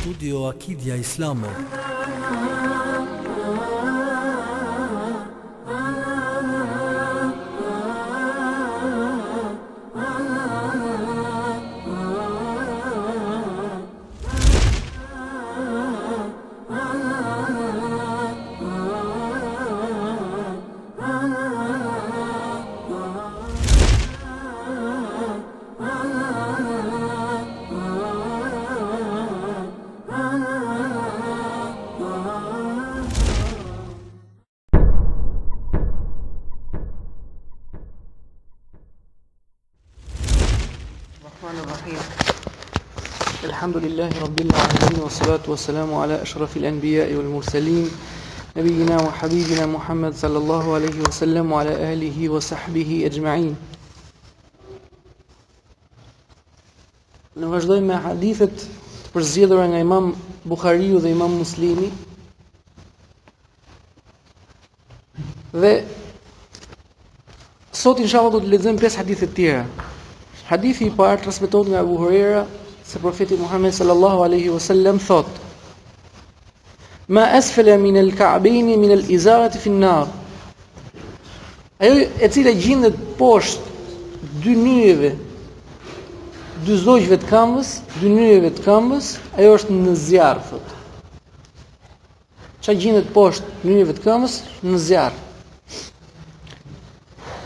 Studio Akidia Islame. الحمد لله رب العالمين والصلاة والسلام على أشرف الأنبياء والمرسلين نبينا وحبيبنا محمد صلى الله عليه وسلم وعلى آله وصحبه أجمعين. Në vazhdojmë me hadithet të përzgjedhura nga Imam Buhariu dhe Imam Muslimi. Dhe sot inshallah do të lexojmë 5 hadithe të tjera. Hadithi I parë transmetohet nga Abu Huraira se profeti Muhammed sallallahu alaihi wasallam thot: Ma asfala min al-ka'bayn min al-izarati fi an-nar. Ajo e cila gjendet poshtë dy nyjeve, dy zogjve të këmbës, dy nyjeve të këmbës, ajo është në zjarr thot. Çka gjendet poshtë nyjeve të këmbës në zjarr.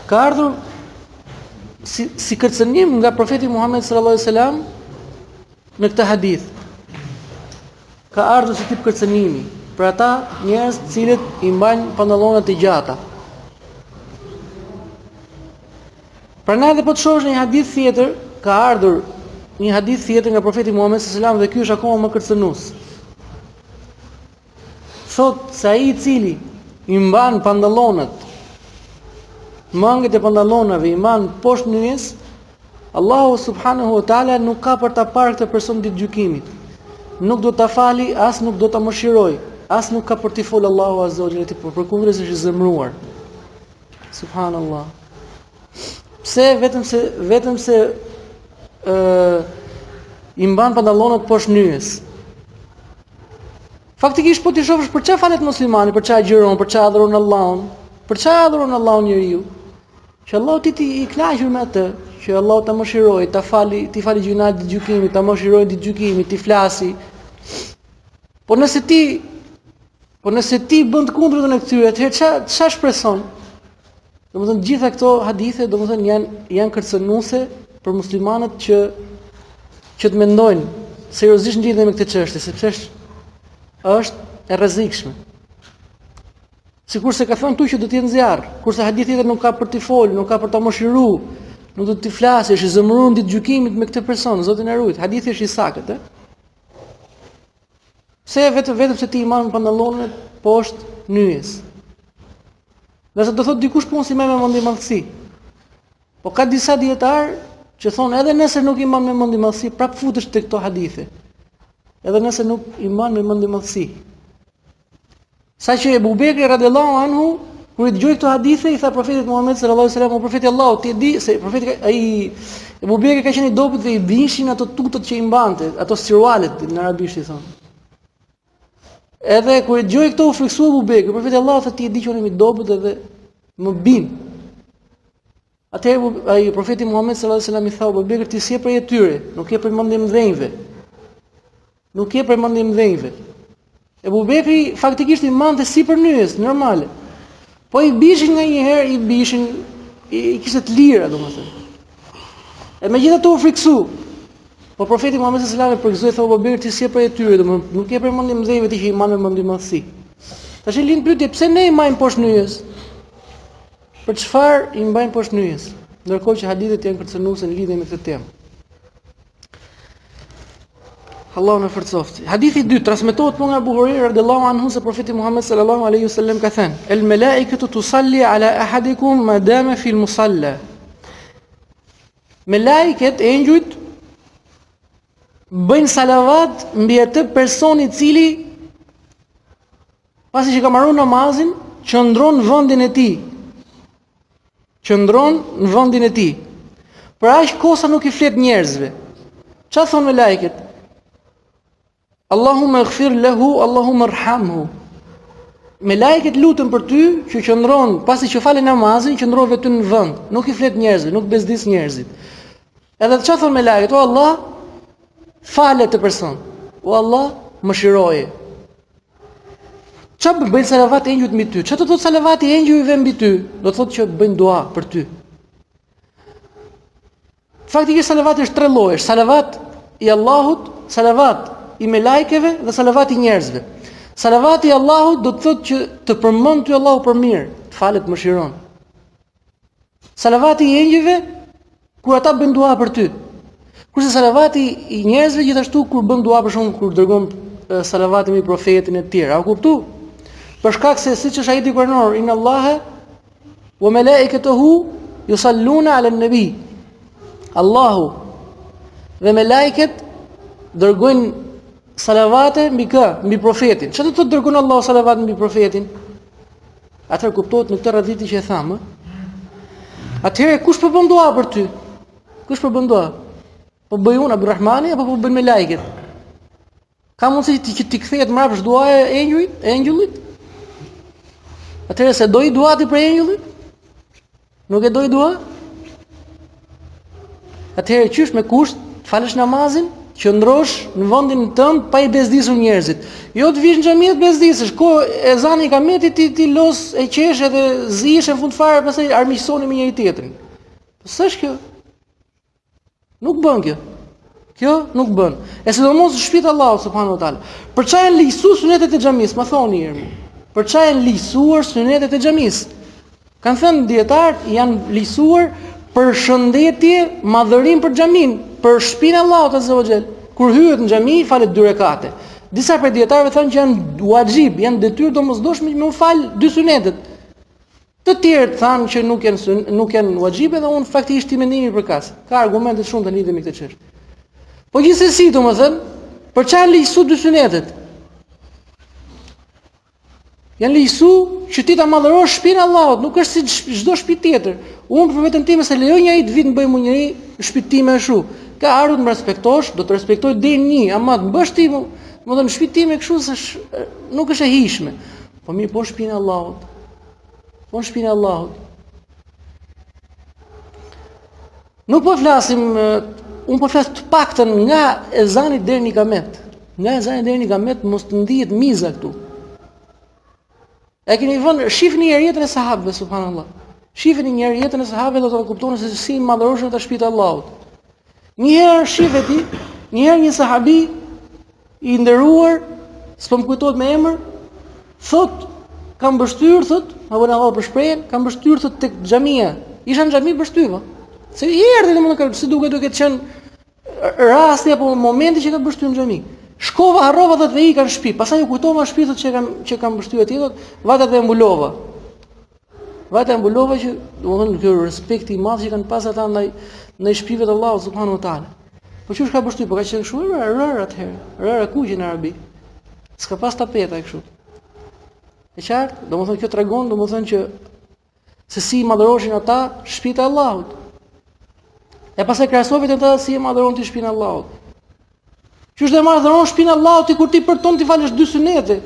Ka ardhur si kërcënim nga profeti Muhammed sallallahu alaihi wasallam në këtë hadith. Ka ardhur si tip kërcënimi për ata njerëz të cilët I mbajnë pantallonat e gjata. Prandaj edhe po të shohësh në një hadith tjetër, ka ardhur një hadith tjetër nga profeti Muhammed sallallahu alaihi wasallam dhe ky është akoma më kërcënues. Thot se ai I cili I mban pantallonat, mangët e pantallonave I mban poshtë nyjes, Allahu subhanahu wa taala nuk ka për ta parë këtë person ditë gjykimit. Nuk do ta fali, as nuk do ta mëshiroj, as nuk ka për t'i fol Allahu azza wa jalla, përkundër është I zemëruar. Subhanallah. Pse vetëm se I mban pantallonat poshtë nyjes. Faktikisht po ti shohësh për çfarë falet muslimani, për çfarë agjiron, për çfarë adhuron Allahun, për çfarë adhuron Allahun njeriu. Që Allahu ti I kënaqur me atë, që Allahu ta mëshiroj, ti fali gjunat ditë gjykimit, ta mëshiroj ditë gjykimit, ti flasi. Po nëse ti bën të kundërtën e këtyre, atëherë ç'a shpreson? Domethënë gjitha këto hadithe domethënë janë kërcënuese për muslimanët që të mendojnë seriozisht në lidhje me këtë çështje, sepse është e rrezikshme. Sikurse ka thënë tu që do të jetë zjarr, kurse hadithi tjetër nuk ka për t'i fol, nuk ka për ta mëshiruar, nuk do të flasësh, është I zemëruar ditë gjykimit me këtë person, Zoti na ruaj. Hadithi është I saktë, Pse vetëm se ti I marr pantallonat poshtë nyjes. Nëse do thotë dikush punë si më me mendje madhësi. Po ka disa dietar që thonë edhe nëse nuk I marr me mendje madhësi, prap futesh te këto hadithe. Edhe nëse nuk I marr me mendje madhësi. Saqë Ebu Bekri radhiyallahu anhu kur I dëgjoi këto hadithe I tha profetit Muhammed sallallahu alaihi wasallam, o profeti Allahu, ti e di se profeti Ebu Bekri ka qenë I dobët dhe I vishin ato tutët që I mbante, ato sirualet në arabisht I thonë. Edhe kur I dëgjoi këto u friksua Ebu Bekri, profeti Allahu tha ti e di që unë jam I dobët edhe më bin. Atëherë profeti Muhammed sallallahu alaihi wasallam I tha Ebu Bekri ti si e prej e tyre, nuk je për mendje mdhënjve. Nuk je për mendje mdhënjve. Ebu Bekri faktikisht I mante si për nyjes, normale. Po I bishin nga një herë, I kishte të lira, domethënë. E megjithatë u friksu. Po profeti Muhammed sallallahu alaihi wasallam përgjigjoi thonë Ebu Bekri ti si për e tyre, domethënë nuk je për mendje mdhënjve ti që I mban me mendje madhësi. Tash I lind pyetje pse ne I mbajmë poshtë nyjes? Për çfarë I mbajmë poshtë nyjes? Ndërkohë që hadithet janë kërcënuese në lidhje me këtë temë. Allahu na forcoft. Hadithi I dytë transmetohet nga Abu Huraira radhiyallahu anhu se profeti Muhammed sallallahu alaihi wasallam ka thënë: "El malaikatu tusalli ala ahadikum ma dama fi al-musalla." Melaiket, engjujt bëjnë salavat mbi atë person I cili pasi që ka marrë namazin, qëndron në vendin e tij. Qëndron në vendin e tij. Për aq kohë sa nuk I flet njerëzve. Çfarë thonë melaiket? Allahumma ighfir lahu, Allahumma irhamhu. Me lajket lutën për ty që qëndron pasi që fale namazin, qëndron vetëm në vend, nuk i flet njerëzve, nuk bezdis njerëzit. Edhe çfarë thon me lajket? O Allah, fale të person. O Allah, mëshiroje. Çfarë bëjnë salavat e engjujt mbi ty? Çfarë do të thotë salavati i engjujve mbi ty? Do të thotë që bëjnë dua për ty. Faktikisht salavati është tre lloje, salavat i Allahut, salavat i melajkeve dhe salavat i njerëzve. Salavati i Allahut do të thotë që të përmend ty Allahu për mirë, të falet, mëshiron. Salavati i engjëve kur ata bën dua për ty. Kurse salavati i njerëzve gjithashtu kur bën dua për shkak kur dërgon salavatin mbi profetin e tjerë. A kuptu? Për shkak se siç është ajeti kuranor, inna Allaha wa malaikatahu yusalluna 'alan nabi. Allahu dhe melajket dërgojnë salavate mbi kë? Mbi profetin. Çfarë do të thotë dërgon Allahu salavat mbi profetin? Atëherë kuptohet në këtë radhiti që e thamë. Atëherë kush po bën dua për ty? Kush po bën dua? Po bëj unë Abdulrahmani apo po bën melajket? Ka mundësi që ti kthehet mbrapsht duaja e engjullit? Atëherë se doi dua ti për engjullit? Nuk e doi dua? Atëherë qysh me kusht, falësh namazin, qëndrosh në vendin tënd pa i bezdisur njerëzit. Jo të vish në xhami të bezdisësh, ko ezani ka meti ti los e qesh edhe zihesh në fund fare pastaj armiqsoni me njëri tjetrin. Po s'është kjo? Nuk bën kjo. Kjo nuk bën. E sidomos në shtëpitë e Allahut subhanahu wa taala. Për çfarë janë lehtësuar sunetet e xhamis? Ma thoni herë. Për çfarë janë lehtësuar sunetet e xhamis? Kan thënë dietarët janë lehtësuar për shëndetje, madhërim për xhamin, për shtëpinë e Allahut azza wa xal. Kur hyhet në xhami, falet 2 rekate. Disa prej dietarëve thonë që janë wajib, janë detyrë domosdoshme me u fal 2 sunetet. Të tjerë thanë që nuk janë wajibe dhe unë faktikisht ti mendimi për kas. Ka argumente shumë të lidhur me këtë çështje. Po gjithsesi domethënë, për çfarë lehtësu 2 sunetet? Janë lehtësu që ti ta madhërosh shtëpinë e Allahut, nuk është si çdo shtëpi tjetër. Unë për veten time se lejoj njëri të vitë të bëj më njëri shtëpi time ashtu. Ka ardhur të më respektosh, do të respektoj deri një, ama të bësh ti, domethënë shtëpi time kështu nuk është e hijshme. Po mirë, po shtëpinë e Allahut. Po në shtëpinë e Allahut. Nuk po flasim, unë po flas të paktën nga ezani deri në ikamet. Nga ezani deri në ikamet mos të ndihet miza këtu. E keni vënë, shifni një jetën e sahabëve, subhanallah. Shifni një jetën e sahabëve do të kuptoni se si madhëroshën të shtëpitë e Allahut. Njëherë shifeti, njëherë një sahabi i nderuar, s'po më kujtohet me emër, thot kam mbështyr, thot, apo na vao për shprehjen, kam mbështyr thot tek xhamia. Isha në xhami mbështyva. Se i erdhi domethënë si duket duke qenë rasti apo momenti që ka mbështyr në xhami. Shkova, harrova thot dhe ika në shtëpi. Pastaj u kujtova shtëpi thot që kam mbështyr atij thot, vata dhe mbulova. Vata mbulova që domethënë ky respekti i madh që kanë pas ata ndaj shtëpive të Allahut subhanahu wa taala. Po çu ka mbështyr, po ka qenë kështu rër atëherë. Rër kuqe në arabi. S'ka pas tapeta kështu. E qartë, domethënë kjo tregon domethënë që se si madhëroshin ata shtëpitë e Allahut. E pastaj krahasove ata si e madhëron ti shtëpinë e Allahut. Qysh e madhëron shtëpinë e Allahut ti kur ti përton ti falësh 2 sunete?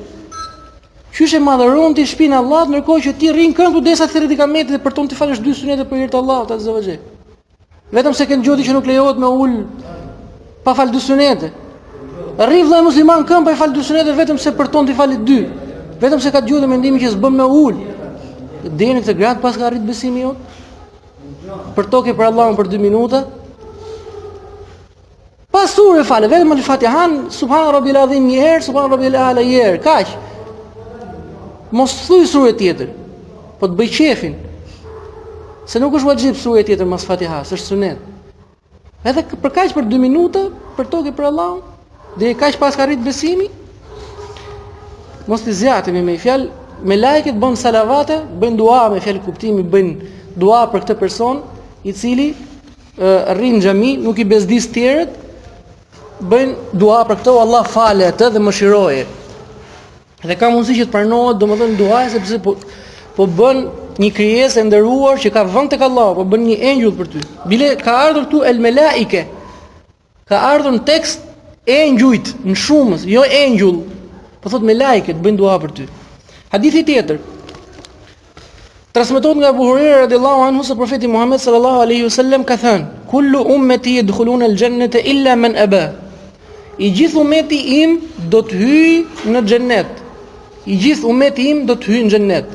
Qysh e madhëron ti shtëpinë e Allahut ndërkohë që ti rrin këmbë derisa thirrë dikamentit dhe përton ti falësh 2 sunete për hir të Allahut azza wa xal. Vetëm se kanë gjoti që nuk lejohet me ul pa fal 2 sunete. Rri vëllai musliman këmbë pa fal 2 sunete vetëm se përton ti falet 2. Vetëm se ka gjuhë mendimin që s'bën me ul. Deri në këtë grad pas ka arrit besimi jot. Për tokë për Allahun për 2 minuta. Pas surë falë, vetëm al-Fatihan, subhana rabbil azim një herë, subhana rabbil ala një herë, kaq. Mos thuj surë tjetër. Po të bëj qefin. Se nuk është wajib surë tjetër mas Fatihas, është sunet. Edhe për kaq për 2 minuta, për tokë për Allahun, deri kaq pas ka arrit besimi. Mos të zjatemi me fjalë, me lajket bën salavate, bën dua me fjalë kuptimi, bën dua për këtë person i cili rrin në xhami, nuk i bezdis tjerët, bën dua për këtë, Allah fale atë dhe mëshiroje. Dhe ka mundësi që të pranohet domethënë duaja sepse po bën një krijesë e nderuar që ka vënë tek Allah, po bën një engjëll për ty. Bile ka ardhur këtu el melaike. Ka ardhur në tekst engjujt në shumës, jo engjull, po thot me lajket bëjnë dua për ty. Hadithi tjetër. Transmetohet nga Abu Huraira radhiyallahu anhu se profeti Muhammed sallallahu alaihi wasallam ka thënë: "Kullu ummati yadkhuluna al-jannata illa man aba." I gjithë ummeti im do të hyjë në xhennet. I gjithë ummeti im do të hyjë në xhennet.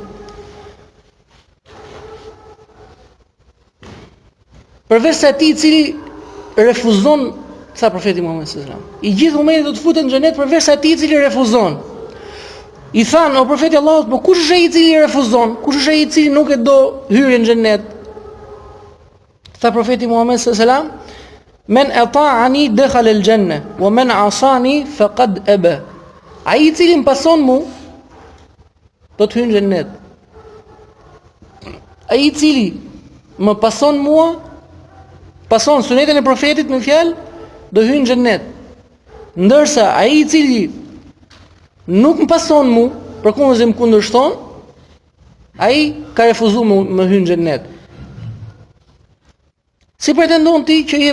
Përveç se atij I cili refuzon, tha profeti Muhammed sallallahu alaihi wasallam. I gjithë ummeti do të futet në xhennet përveç se atij I cili refuzon. I thanë, o profeti Allahut, po kush është ai I cili refuzon? Kush është ai I cili nuk e do hyrjen në xhennet? Tha profeti Muhammed sallallahu alaihi wasallam: "Men ata'ani dakhala al-janna, wa man 'asani faqad aba." Ai I cili më pason mu do të hyjë në xhennet. Ai I cili më pason mua, pason sunetin e profetit me fjalë, do hyjë në xhennet. Ndërsa ai I cili nuk më pason mu, përkundërzi më kundërshton, ai ka refuzuar më hyjë në xhennet. Si pretendon ti që je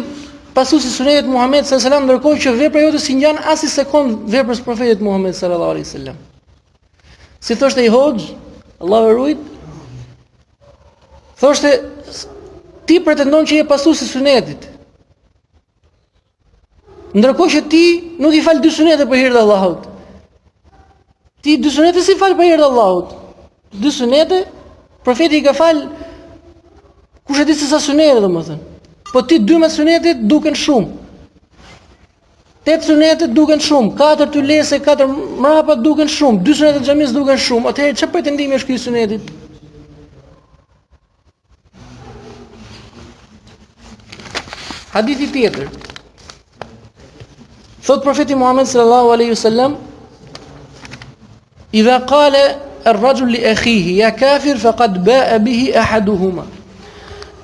pasuesi I sunetit Muhammed sallallahu alaihi wasallam, ndërkohë që vepra jote si ngjan as I sekond veprës profetit Muhammed sallallahu alaihi wasallam? Si thoshte I Hoxh, Allahu e ruaj, thoshte ti pretendon që je pasuesi I sunetit, ndërkohë që ti nuk I fal dy sunete për hir të Allahut. Ti dy sunete si fal për hir të Allahut? Dy sunete profeti I ka fal kush e di se sa sunete domethënë. Po ti 12 sunete duken shumë. 8 sunete duken shumë, 4 ty lese, 4 mrapa duken shumë, 2 sunete xhamis duken shumë. Atëherë çfarë pretendimi është ky I sunetit? Hadithi tjetër. Thot profeti Muhammed sallallahu alaihi wasallam: "Idha qala ar-rajul li akhihi ya kafir faqad ba'a bihi ahaduhuma."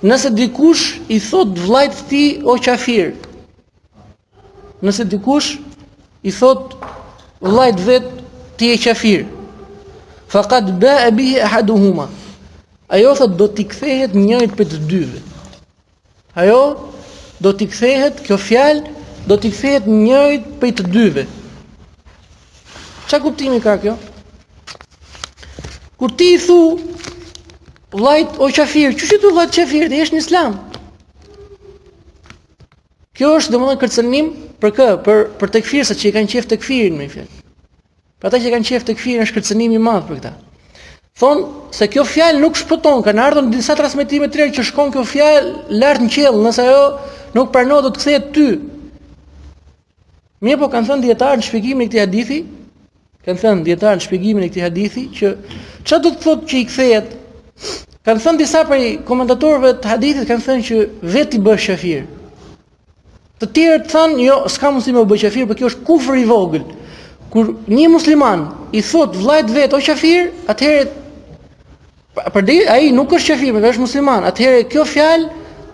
Nëse dikush I thot vllajt të tij o qafir. Nëse dikush I thot vllajt vet ti je qafir. Faqad ba'a bihi ahaduhuma. Ajo thot do t'i kthehet njërit për të dyve. Ajo do t'i kthehet, kjo fjalë do t'i kthehet njërit për të dyve. Çfarë kuptimi ka kjo? Kur ti I thu vllajt o qafir, çu që tu vllajt qafir, ti je në Islam. Kjo është domethënë kërcënim për kë? Për tekfirsat që I kanë qef tekfirin me fjalë. Për ata që kanë qef tekfirin është kërcënim I madh për këtë. Thonë se kjo fjalë nuk shpëton, kanë ardhur në disa transmetime të tjera që shkon kjo fjalë lart në qiell, nëse ajo nuk pranohet do të kthehet ty. Mirë, po kanë thënë dietarë në shpjegimin e këtij hadithi, që çfarë do të thotë që I kthehet? Kanë thënë disa prej komentatorëve të hadithit kanë thënë që vetë I bësh qafir. Të tjerët thënë, jo, s'ka mundësi me u bë qafir, por kjo është kufër I vogël. Kur një musliman I thot vllajt vet o qafir, atëherë përderi ai nuk është qafir, por është musliman. Atëherë kjo fjalë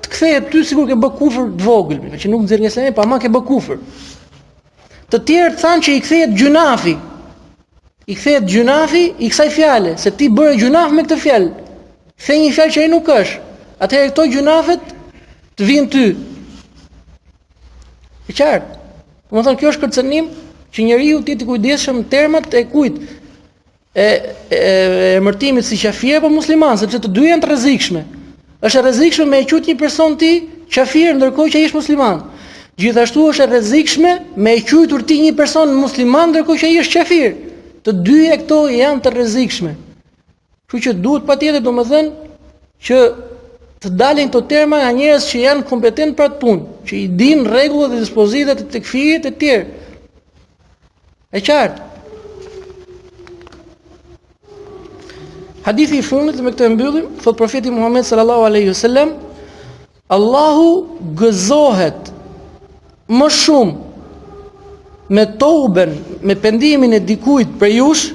të kthehet ty sikur ke bë kufër të vogël, që nuk nxjerr nga Islami, pa më ke bë kufër. Të tjerët thanë që I kthehet gjunafi. I kthehet gjunafi I kësaj fjale, se ti bëre gjunaf me këtë fjalë. Kthej një fjalë që ai nuk është. Atëherë këto gjunafet të vinë ty. E qartë. Domethënë kjo është kërcënim që njeriu ti të kujdesshëm termat e kujt e emërtimit si qafir apo musliman, sepse të dy janë të rrezikshme. Është e rrezikshme me e qujt një person ti qafir ndërkohë që ai është musliman. Gjithashtu është e rrezikshme me e quajtur ti një person musliman ndërkohë që ai është qafir. Të dyja këto janë të rrezikshme. Kështu që duhet patjetër domethënë që të dalin këto terma nga njerëz që janë kompetent për atë punë, që I dinë rregullat dhe dispozitat e tekfirit e tjerë. E qartë. Hadithi I fundit me këtë mbyllim, thot profeti Muhammed sallallahu alaihi wasallam: Allahu gëzohet më shumë me toben, me pendimin e dikujt për jush,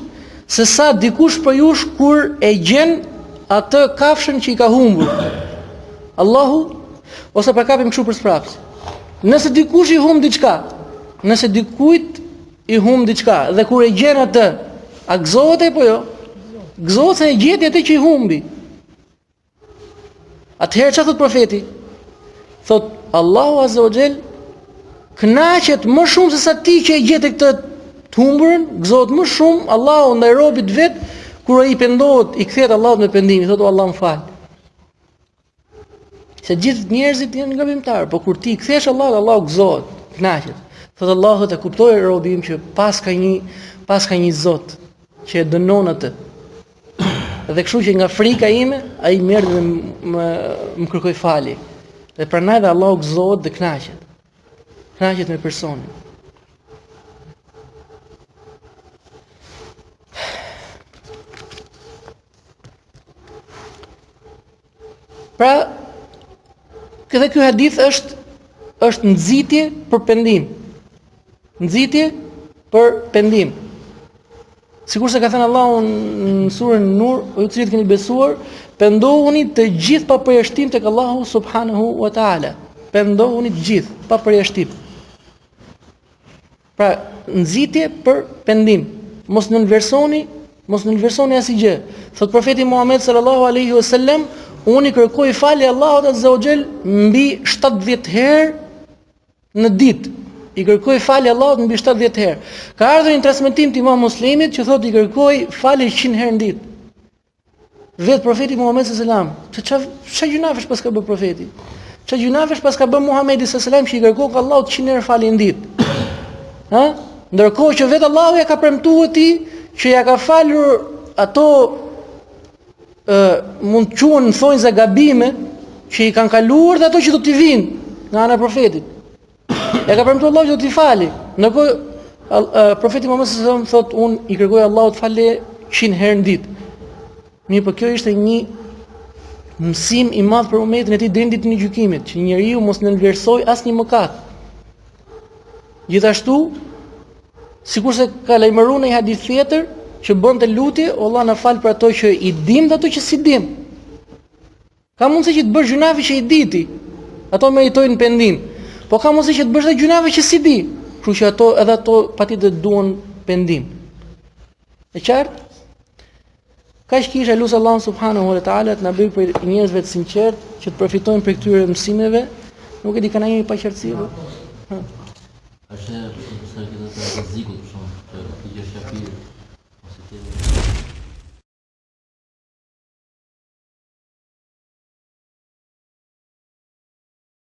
se sa dikush për jush kur e gjen atë kafshën që I ka humbur. Allahu, ose përkapim kështu për sprapës. Nëse dikush I humb diçka, nëse dikujt I humb diçka dhe kur e gjen atë, a gëzohet apo jo? Gëzohet se e gjeti atë që I humbi. Atëherë çfarë thot profeti? Thot Allahu azza wa jall kënaqet më shumë se sa ti që e gjetë këtë të humburën, gëzohet më shumë Allahu ndaj robit vet kur ai pendohet, i kthehet Allahut me pendim, i thotë o Allah më fal. Se gjithë njerëzit janë gabimtar, por kur ti i kthesh Allahut, Allahu gëzohet, kënaqet. Thotë Allahu të kuptoj robi im që pas ka një Zot që e dënon atë. Dhe kështu që nga frika ime, ai merr dhe më kërkoi falje. Dhe prandaj dhe Allahu gëzohet dhe kënaqet. Kënaqet me personin. Pra, këtë ky hadith është nxitje për pendim. Nxitje për pendim. Sikur se ka thënë Allahu në surën Nur, o ju të cilët keni besuar, pendohuni të gjithë pa përjashtim tek Allahu subhanahu wa taala. Pendohuni të gjithë pa përjashtim. Pra, nxitje për pendim. Mos nënversoni asgjë. Thot profeti Muhammed sallallahu alaihi wasallam, unë i kërkoj falje Allahut azza wa jall mbi 70 herë në ditë. I kërkoj falje Allahut mbi 70 herë. Ka ardhur një transmetim të Imam Muslimit që thotë i kërkoj falje 100 herë në ditë. Vet profeti Muhammed sallallahu alaihi wasallam, çfarë gjunafesh pas ka bë profeti? Çfarë gjunafesh pas ka bë Muhamedi sallallahu alaihi wasallam që i kërkoi Allahut 100 herë falje në ditë? Ha? Ndërkohë që vetë Allahu ja ka premtuar ti që ja ka falur ato mund të quhen thonjza gabime që i kanë kaluar dhe ato që do t'i vinë nga ana e profetit. Ja ka premtuar Allahu që do t'i fali. Ndërkohë profeti Muhammed sallallahu alaihi wasallam thotë unë i kërkoj Allahut falje 100 herë në ditë. Mirë, por kjo ishte një mësim i madh për umetin e tij deri në ditën e gjykimit, që njeriu mos nënvlerësoj asnjë mëkat. Gjithashtu, sikurse ka lajmëruar në një hadith tjetër, që bënte lutje, o Allah na fal për ato që i dim dhe ato që si dim. Ka mundësi që të bësh gjunafe që i diti, ato meritojnë pendim. Po ka mundësi që të bësh edhe gjunafe që si di, kështu që ato patjetër duan pendim. E qartë? Kaq kisha lutë Allahun subhanahu wa taala të na bëjë për njerëzve të sinqertë që të përfitojnë prej këtyre mësimeve. Nuk e di kanë një paqartësi. Është sa që do të rreziku për shkak të gjë shafir ose të